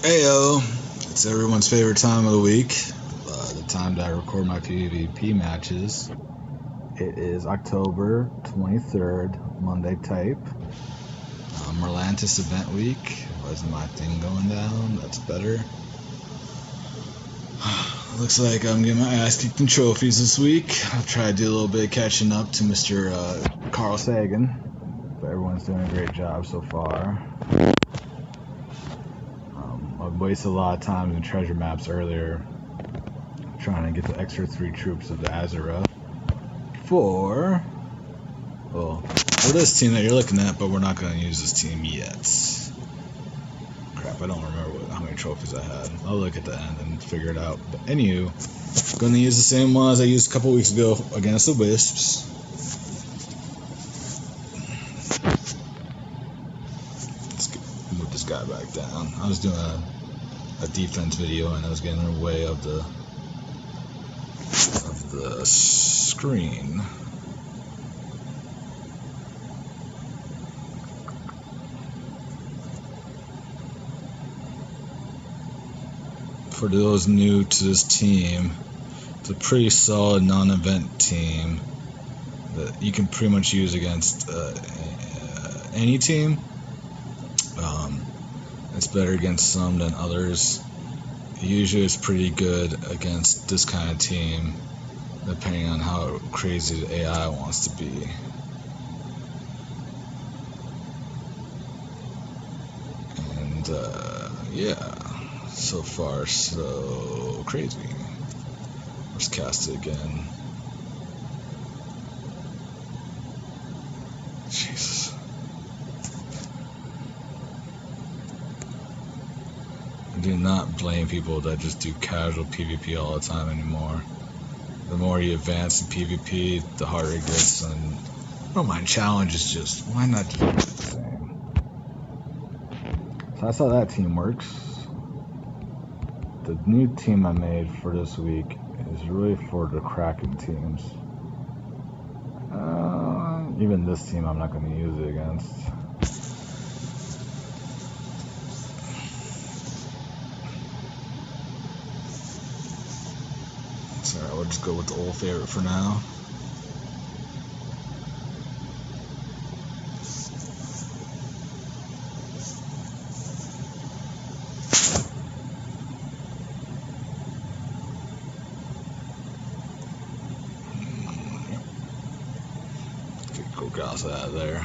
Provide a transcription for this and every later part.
Heyo, it's everyone's favorite time of the week, the time that I record my PvP matches. It is October 23rd, Monday type. Merlantis event week. Why isn't my thing going down? That's better. Looks like I'm getting my ass kicked in trophies this week. I'll try to do a little bit of catching up to Mr. Carl Sagan. But everyone's doing a great job so far. I've wasted a lot of time in treasure maps earlier trying to get the extra 3 troops of the Azura for this team that you're looking at, but we're not going to use this team yet. Crap, I don't remember how many trophies I had. I'll look at the end and figure it out. But anywho, going to use the same ones I used a couple weeks ago against the Wisps. Let's move this guy back down. I was doing a defense video and I was getting in the way of the screen. For those new to this team, it's a pretty solid non-event team that you can pretty much use against any team. It's better against some than others. Usually it's pretty good against this kind of team, depending on how crazy the AI wants to be. And yeah, so far so crazy. Let's cast it again. Jesus. I do not blame people that just do casual PvP all the time anymore. The more you advance in PvP, the harder it gets, and I don't mind challenges, just why not just do the same? So that's how that team works. The new team I made for this week is really for the Kraken teams. Even this team I'm not going to use it against. So we'll just go with the old favorite for now. Go Gauss out of there.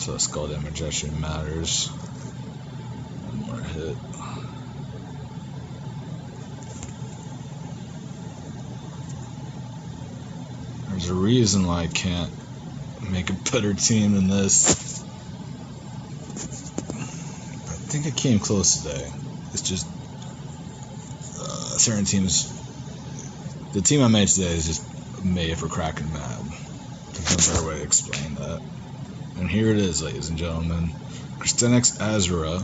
So skull damage actually matters. One more hit. There's a reason why I can't make a better team than this. I think I came close today. It's just certain teams. The team I made today is just made for Kraken mad. There's no better way to explain that. And here it is, ladies and gentlemen. Kristenix Azura,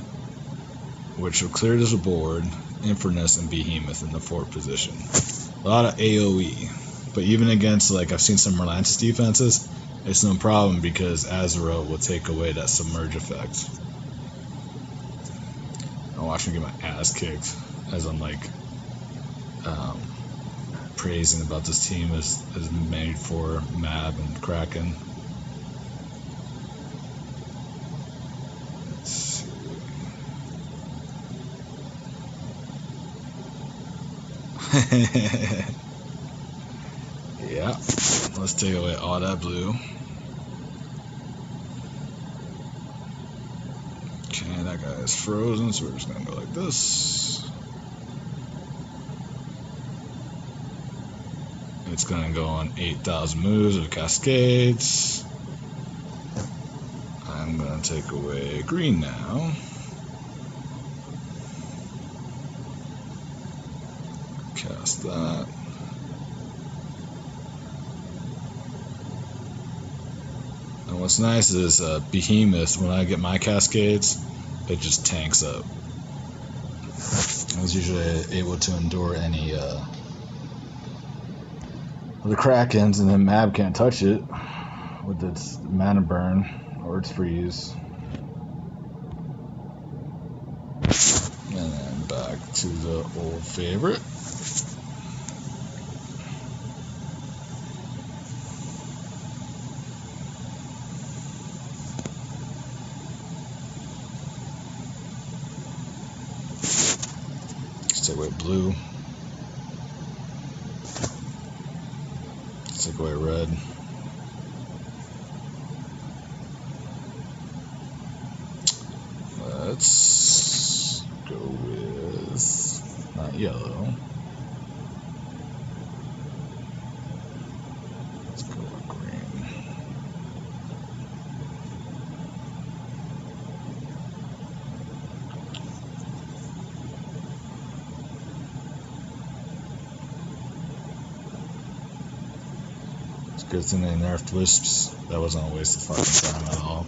which will clear this board, Infernus and Behemoth in the 4th position. A lot of AoE. But even against, like, I've seen some Merlantis defenses, it's no problem because Azura will take away that submerge effect. I'll watch me get my ass kicked as I'm, like, praising about this team as made for Mab and Kraken. Let's see. Yeah, let's take away all that blue. Okay, that guy is frozen, so we're just gonna go like this. It's gonna go on 8,000 moves of cascades. I'm gonna take away green now. Cast that. And what's nice is Behemoth, when I get my cascades, it just tanks up. I was usually able to endure any the Krakens, and then Mab can't touch it with its mana burn or its freeze. And then back to the old favorite. Let's take away blue. Let's take away red. Let's go with not yellow. Let's go with green. It's good thing they nerfed wisps. That wasn't a waste of fucking time at all.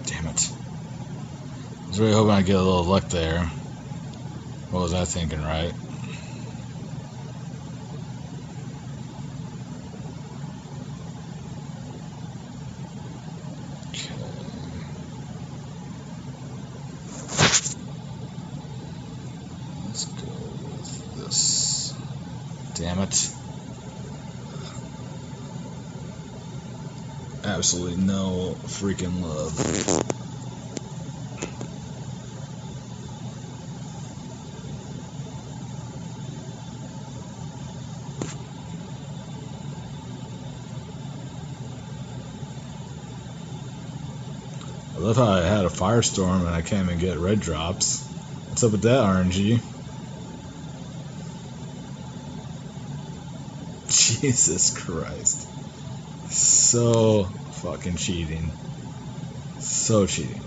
Damn it. I was really hoping I'd get a little luck there. What was I thinking, right? Okay. Let's go with this. Damn it. Absolutely no freaking love. I love how I had a firestorm and I can't even get red drops. What's up with that, RNG? Jesus Christ. So fucking cheating. So cheating.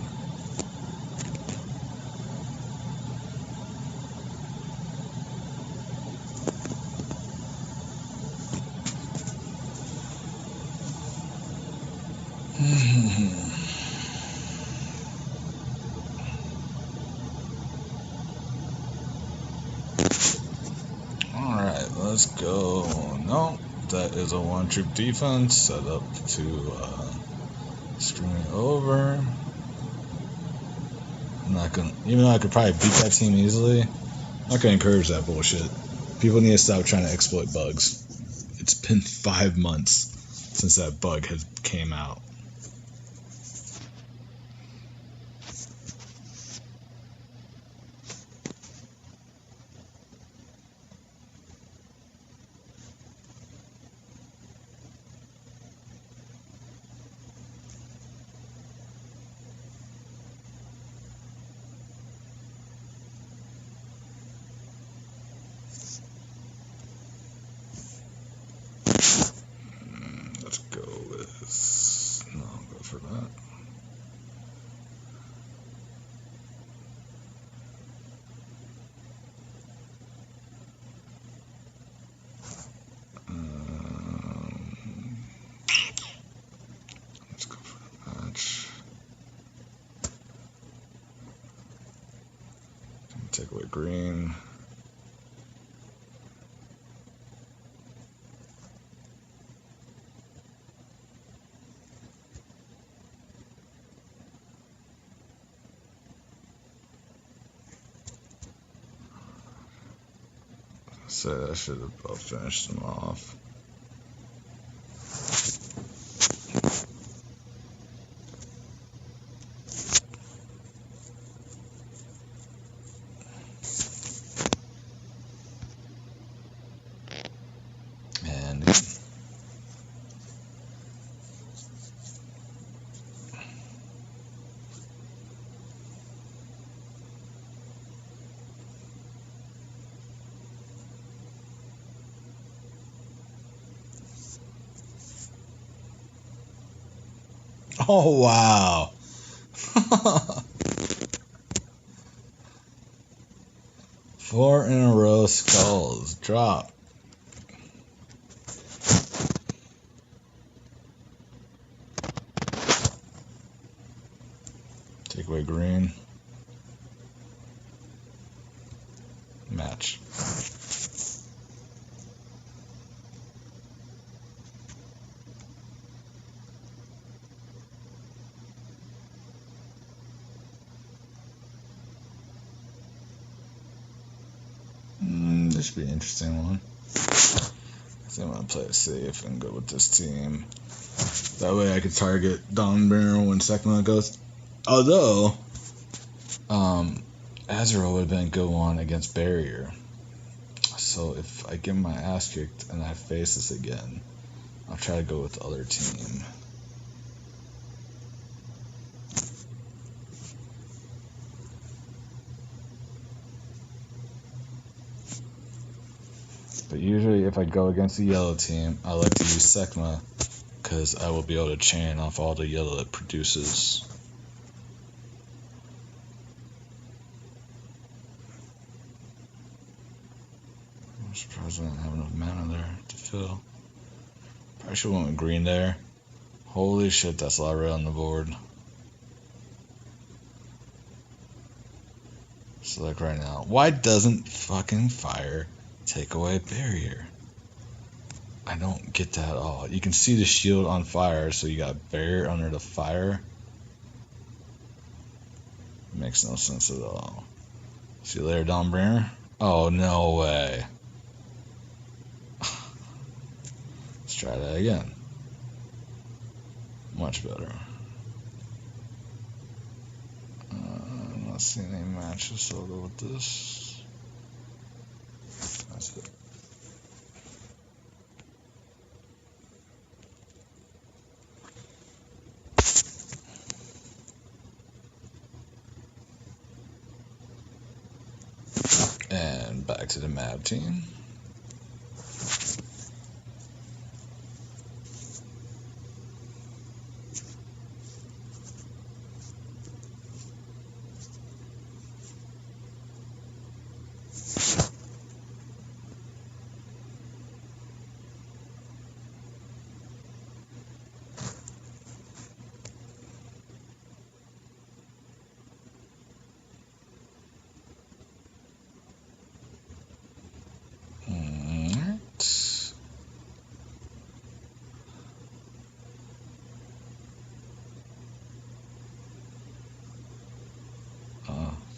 Alright, let's go. No, that is a one troop defense set up to screen it over. I'm not gonna, even though I could probably beat that team easily, I'm not gonna encourage that bullshit. People need to stop trying to exploit bugs. It's been 5 months since that bug has came out. Let's go with, no, I'll go for that. Let's go for the match. Take away green. So I should have both finished them off. And oh wow. 4 in a row skulls. Drop. Take away green. match. This should be an interesting one. I think I'm going to play it safe and go with this team. That way I could target Dawnbringer when Sekma goes. Although, Azrael would have been a good one against Barrier. So if I get my ass kicked and I face this again, I'll try to go with the other team. But usually if I go against the yellow team, I like to use Sekma because I will be able to chain off all the yellow it produces. I'm surprised I don't have enough mana there to fill. Probably should have went with green there. Holy shit, that's a lot of red on the board. So like right now, why doesn't fucking fire take away barrier? I don't get that at all. You can see the shield on fire, so you got barrier under the fire. Makes no sense at all. See you later, Dawnbringer. Oh, no way. Let's try that again. Much better. I'm not seeing any matches, so I'll go with this. That's it. And back to the map team.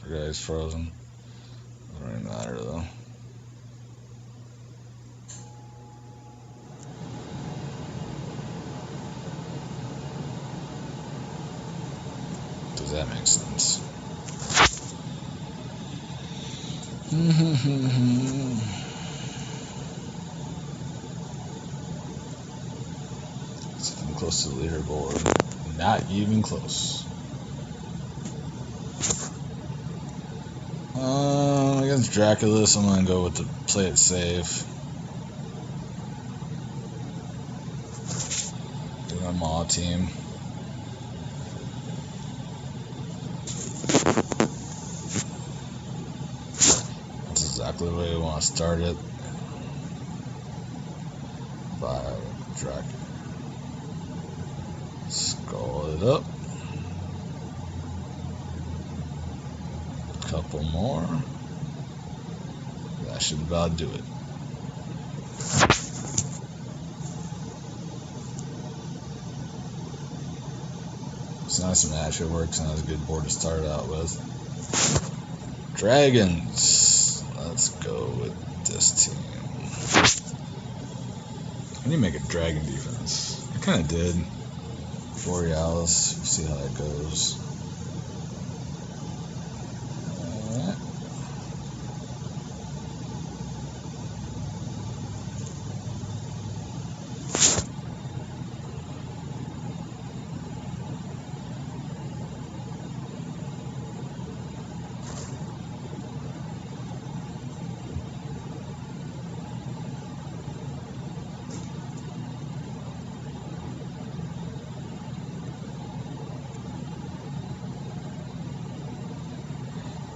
The guy's frozen. Doesn't really matter though. Does that make sense? It's getting close to the leaderboard. Not even close. Against Draculus, I'm gonna go with the play it safe. Do my Maw team. That's exactly the way we want to start it. By Draculus. Skull it up. Couple more. That should about do it. It's nice and natural works, and that's a good board to start out with. Dragons. Let's go with this team. I need to make a dragon defense. I kind of did. Borealis. See how that goes.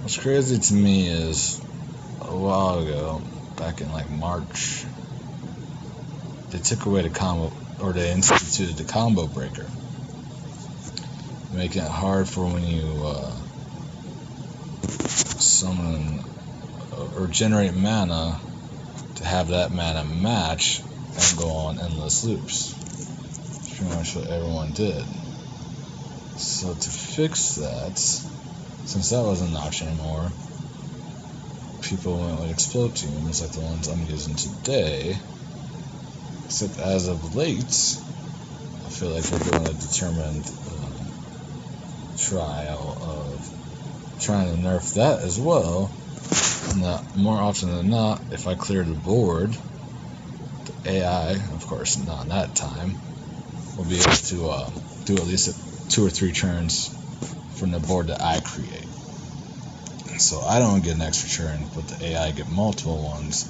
What's crazy to me is a while ago, back in like March, they took away the combo, or they instituted the combo breaker, making it hard for when you summon or generate mana to have that mana match and go on endless loops. That's pretty much what everyone did. So to fix that, since that wasn't an option anymore, people went with explode teams like the ones I'm using today. Except as of late, I feel like we're doing a determined trial of trying to nerf that as well. And more often than not, if I clear the board, the AI, of course not that time, will be able to do at least 2 or 3 turns from the board that I create. So I don't get an extra turn, but the AI get multiple ones,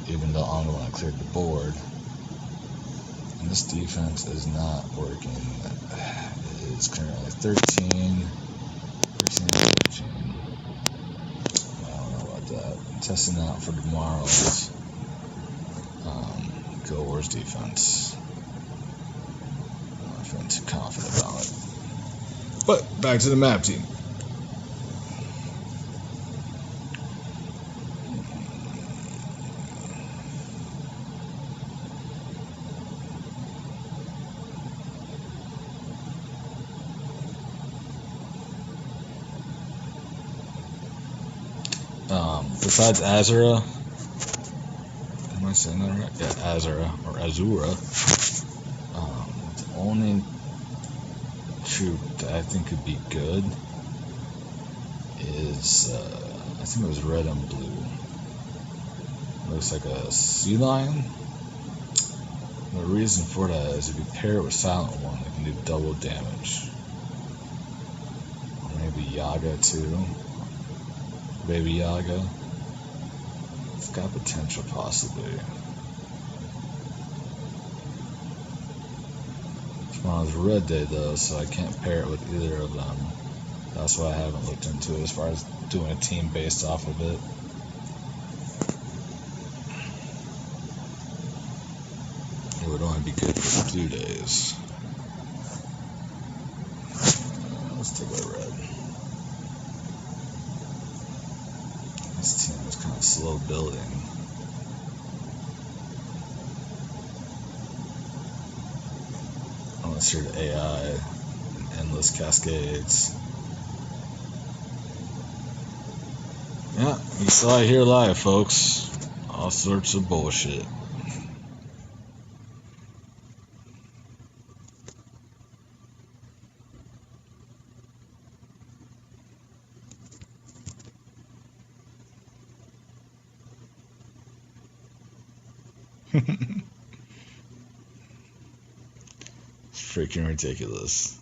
even though I'm the one that cleared the board. And this defense is not working. It is currently 13, 14. I don't know about that. I'm testing out for tomorrow's Guild Wars defense. I'm not feeling too confident about it. But back to the map team. Besides Azura, am I saying that right? Yeah, Azura. The only troop that I think could be good is, I think it was red and blue. Looks like a sea lion. The reason for that is if you pair it with Silent One, it can do double damage. Or maybe Yaga too. Baby Yaga. It's got potential, possibly. Tomorrow's Red Day, though, so I can't pair it with either of them. That's why I haven't looked into it as far as doing a team based off of it. It would only be good for the 2 days. Let's take a red. This team is kind of slow building. Unless you're the AI and endless cascades. Yeah, you saw it here live, folks. All sorts of bullshit. It's freaking ridiculous.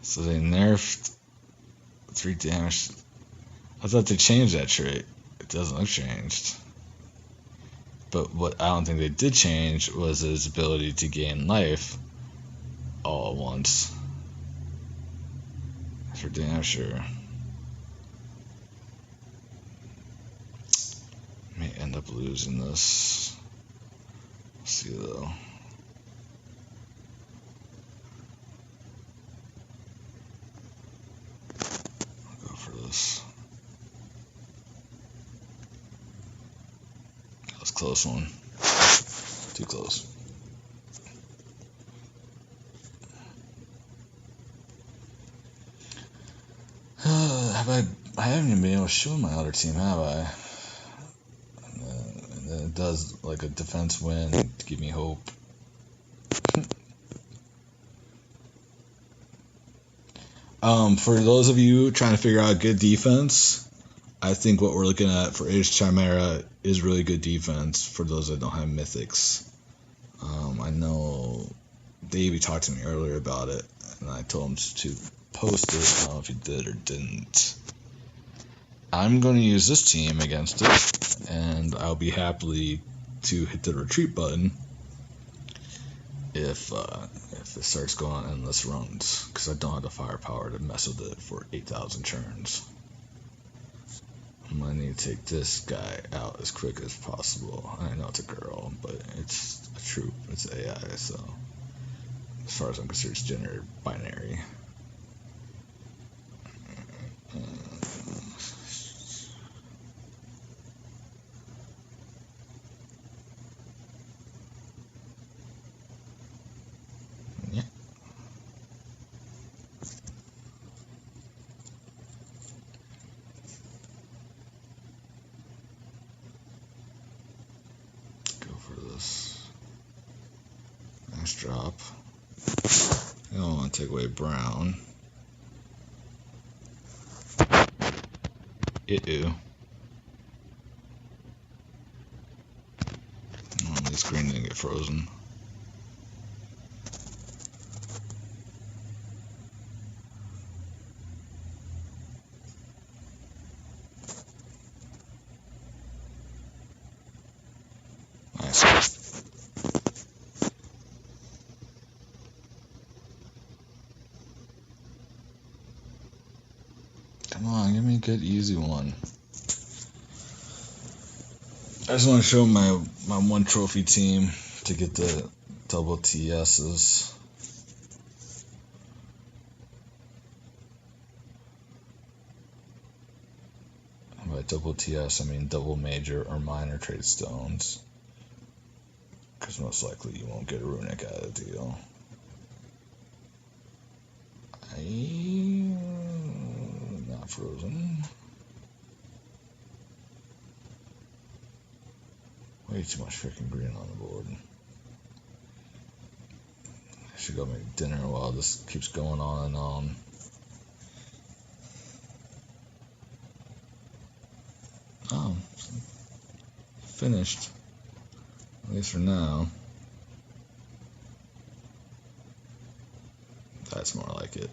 So they nerfed 3 damage. I thought they changed that trait. It doesn't look changed. But what I don't think they did change was his ability to gain life all at once. For damn sure. May end up losing this. Let's see though. I'll go for this. That was a close one. Too close. I haven't even been able to show my other team, have I? And then it does like a defense win to give me hope. For those of you trying to figure out good defense, I think what we're looking at for Age Chimera is really good defense for those that don't have mythics. I know Davey talked to me earlier about it, and I told him to post it. I don't know if he did or didn't. I'm going to use this team against it, and I'll be happy to hit the retreat button if it starts going on endless runs, because I don't have the firepower to mess with it for 8,000 turns. I'm going to need to take this guy out as quick as possible. I know it's a girl, but it's a troop. It's AI, so as far as I'm concerned, it's gender binary. Frost drop. I don't want to take away brown. Ew. Oh, this green didn't get frozen. Nice. Come on, give me a good easy one. I just want to show my one trophy team to get the double TSs. And by double TS, I mean double major or minor trade stones. Because most likely you won't get a runic out of the deal. Not frozen. Way too much freaking green on the board. I should go make dinner while this keeps going on and on. Oh, finished. At least for now. That's more like it.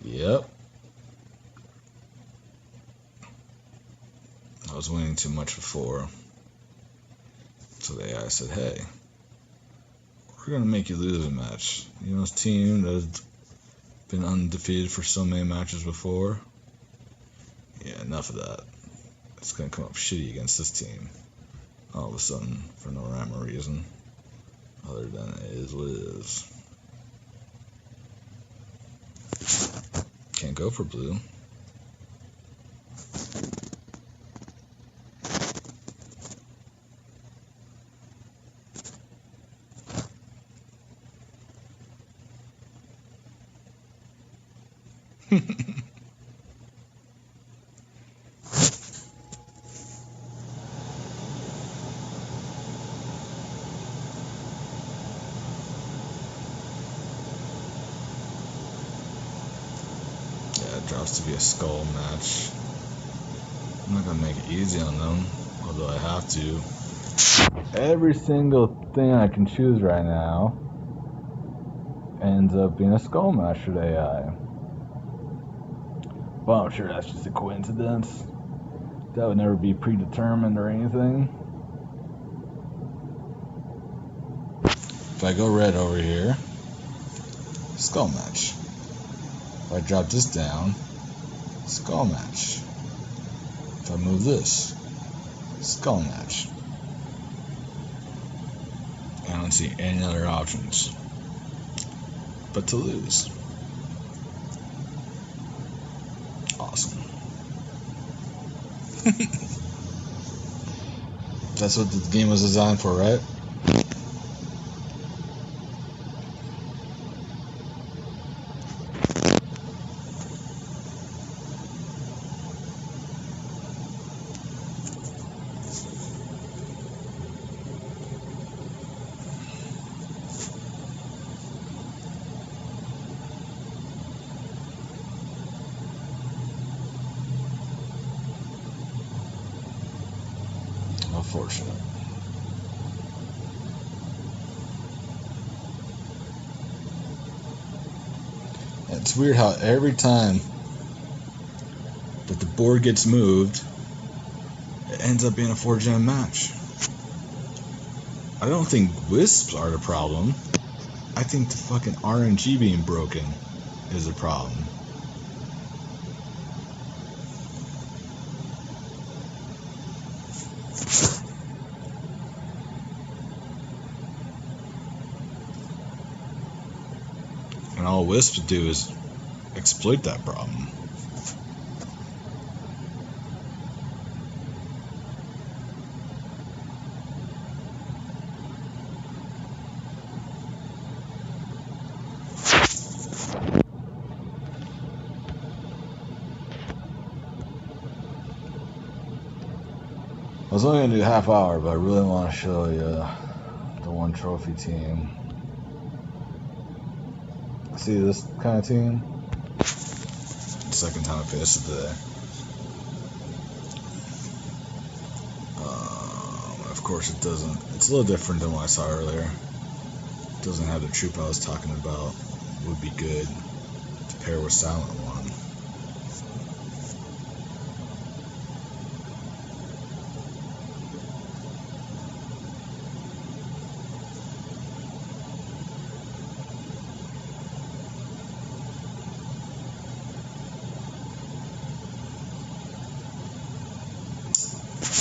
Yep. I was winning too much before. So the AI said, hey, we're going to make you lose a match. You know, this team that's been undefeated for so many matches before. Yeah, enough of that. It's going to come up shitty against this team. All of a sudden, for no rhyme or reason. Other than it is what it is. Can't go for blue. It drops to be a skull match. I'm not gonna make it easy on them, although I have to. Every single thing I can choose right now ends up being a skull match for the AI. Well, I'm sure that's just a coincidence. That would never be predetermined or anything. If I go red over here, skull match. If I drop this down, skull match. If I move this, skull match. I don't see any other options but to lose. Awesome. That's what the game was designed for, right? Unfortunate. It's weird how every time that the board gets moved, it ends up being a 4-gem match. I don't think wisps are the problem. I think the fucking RNG being broken is the problem. And all wisps do is exploit that problem. I was only going to do a half hour, but I really want to show you the one trophy team. See this kind of team? Second time I played this today. Of course it doesn't. It's a little different than what I saw earlier. It doesn't have the troop I was talking about. Would be good to pair with Silent One.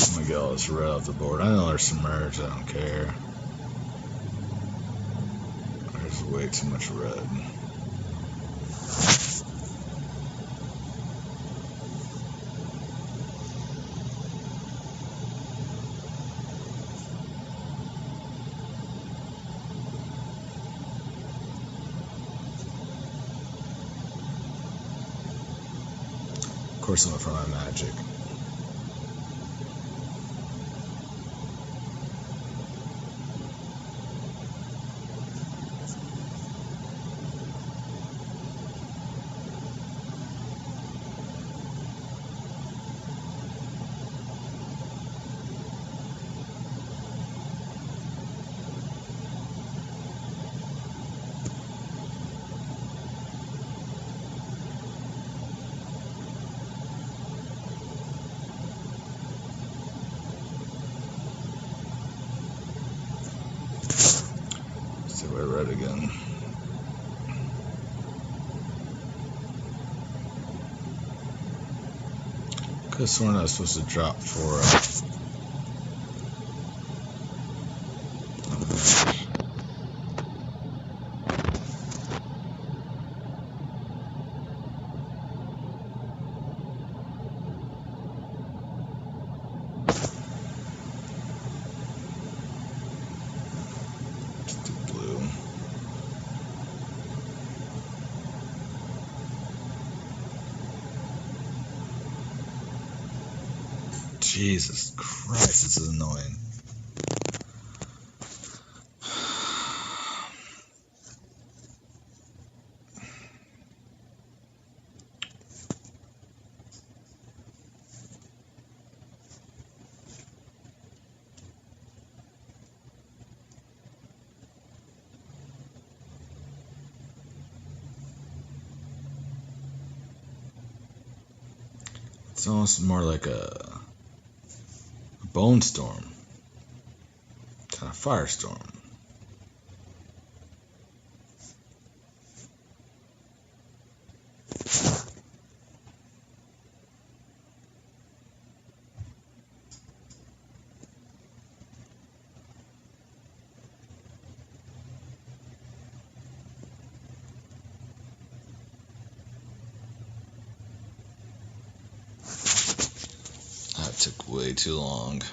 I'm gonna get all this red off the board. I know they're submerged, I don't care. There's way too much red. Of course I'm up for my magic. We're red again. Could have sworn I was supposed to drop for Jesus Christ, this is annoying. It's almost more like a bone storm, kind of firestorm. That took way too long. I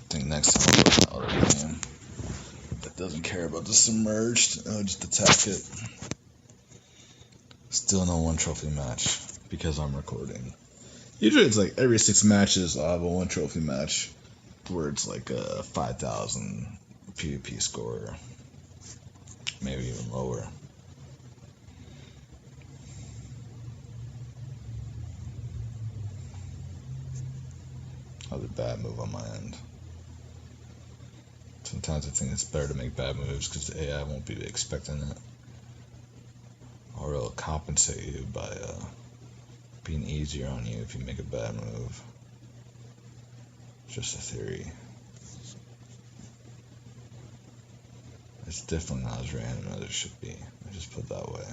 think next time I'll play another game that doesn't care about the submerged. I'll just attack it. Still no one trophy match because I'm recording. Usually it's like every 6 matches I'll have a 1 trophy match where it's like a 5,000 PvP score, maybe even lower. Another bad move on my end. Sometimes I think it's better to make bad moves because the AI won't be expecting it. Or it'll compensate you by being easier on you if you make a bad move. Just a theory. It's definitely not as random as it should be. I just put it that way.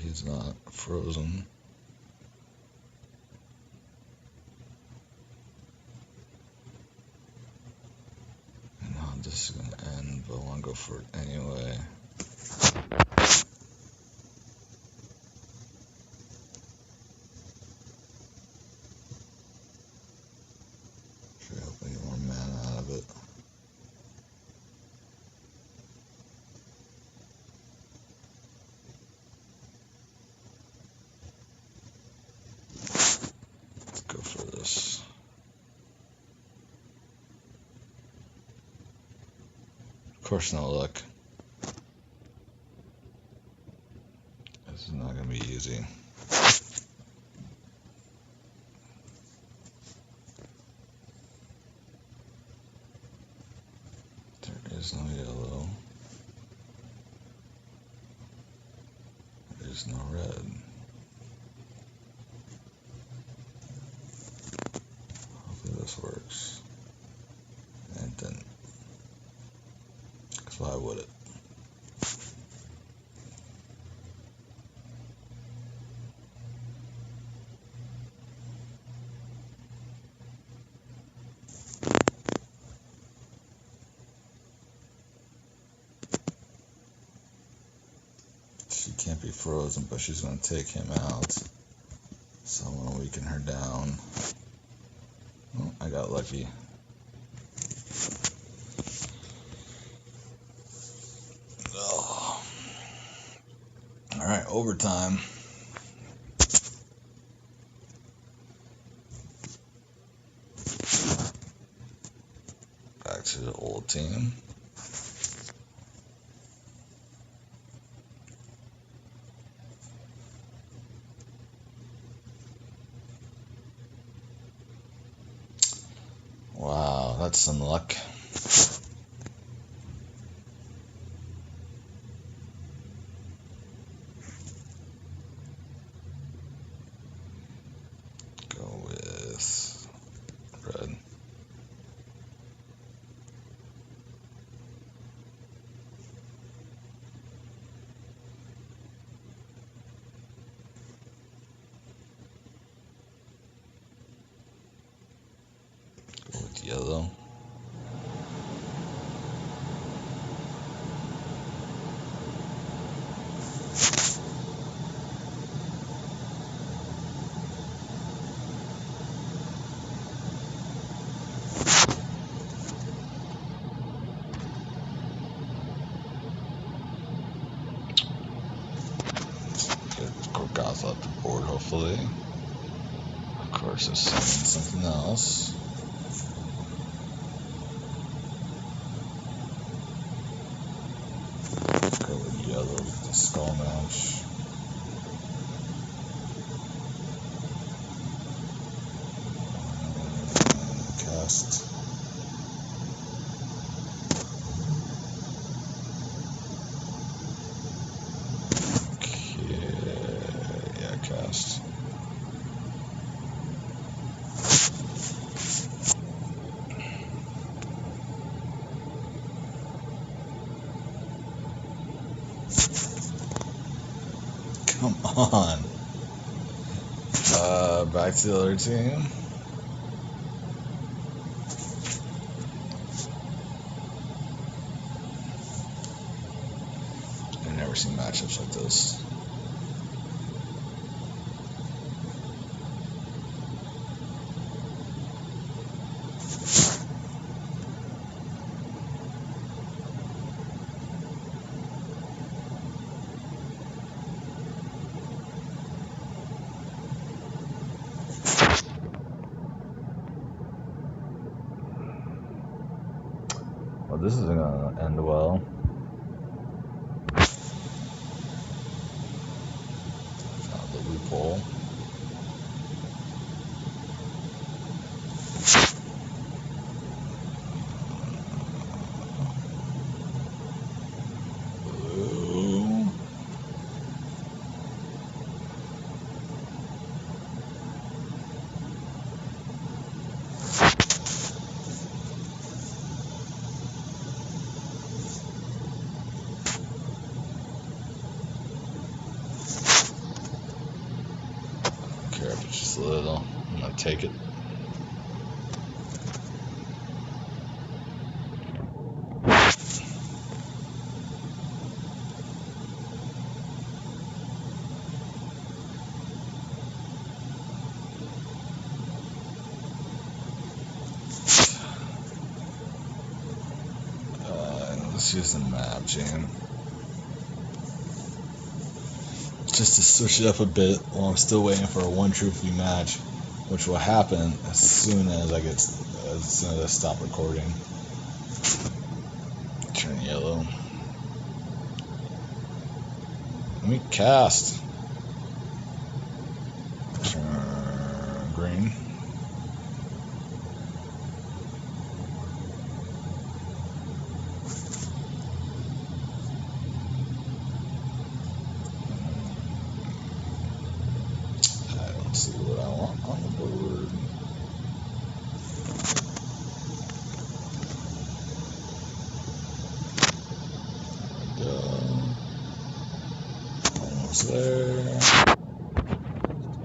He's not frozen. And how this is going to end, but I want to go go for it anyway. Should help me get more mana out of it. Let's go for this. Of course, no luck. This is not going to be easy. There is no yellow. There is no red. Hopefully this works. And it didn't. Because why would it? She can't be frozen, but she's going to take him out. So I'm going to weaken her down. Oh, I got lucky. Oh. Alright, overtime. Back to the old team. Wow, that's some luck. Go with red. Go with yellow. Gorgoth off the board, hopefully. Of course, it's something else. Go with yellow with the skull match. Cast. Cast. Come on. Back to the other team. I've never seen matchups like this. Well, this isn't gonna end well. Found the loophole. Blue. If it's just a little, I'm gonna take it. choose the map, Jam. Just to switch it up a bit while I'm still waiting for a 1 trophy match, which will happen as soon as I stop recording. Turn yellow. Let me cast. Turn green. See what I want on the board. Almost there.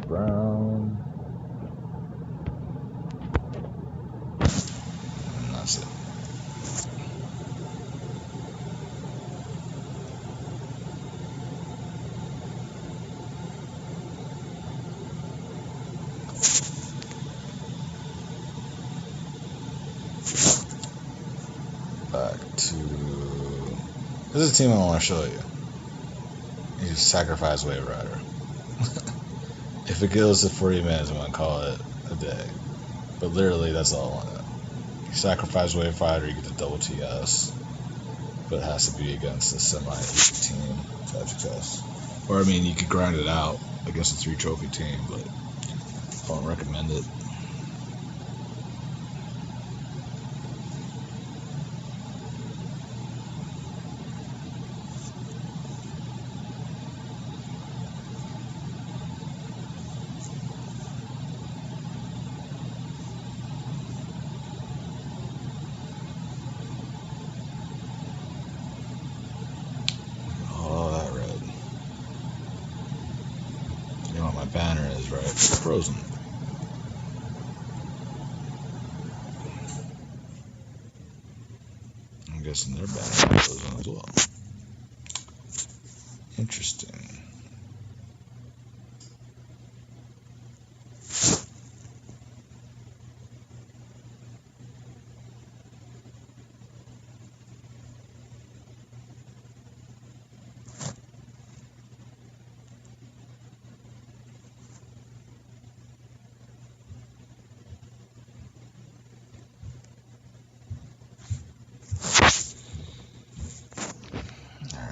Brown. And that's it. Back to... This is a team I want to show you. You sacrifice Wave Rider. If it goes to 40 minutes, I'm going to call it a day. But literally, that's all I want. You sacrifice Wave Rider, you get the double TS. But it has to be against a semi-easy team to have success. Or, I mean, you could grind it out against a 3 trophy team, but I don't recommend it. My banner is right. Frozen. I'm guessing their banner is frozen as well. Interesting.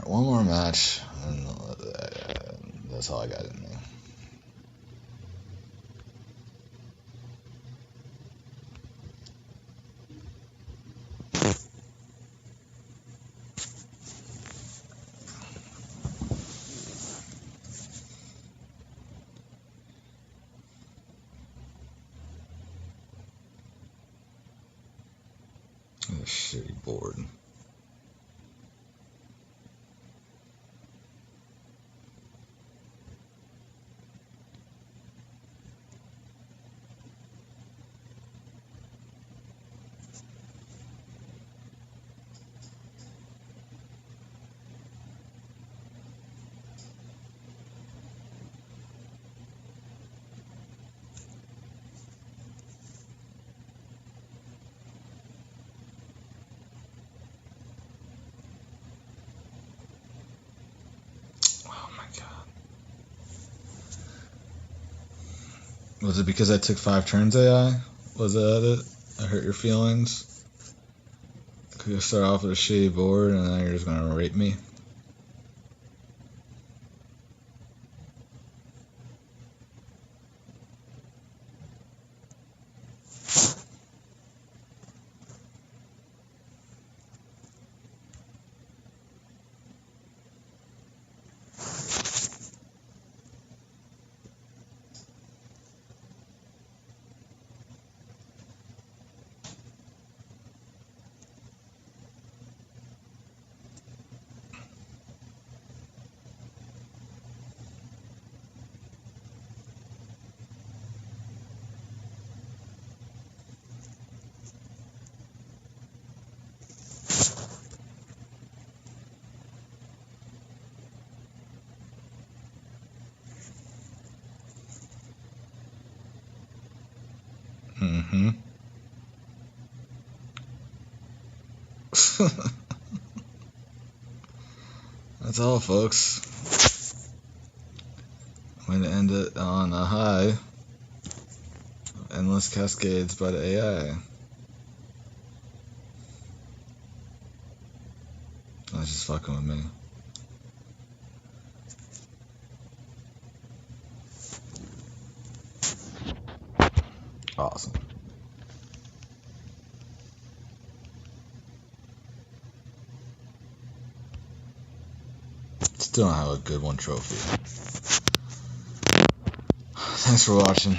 One more match, and that's all I got in there. A shitty board. Was it because I took 5 turns, AI? Was that it? I hurt your feelings? Could you start off with a shitty board and now you're just gonna rape me? Mm-hmm. That's all, folks. I'm going to end it on a high. Endless cascades by the AI. That's just fucking with me. Awesome. Still don't have a good one trophy. Thanks for watching.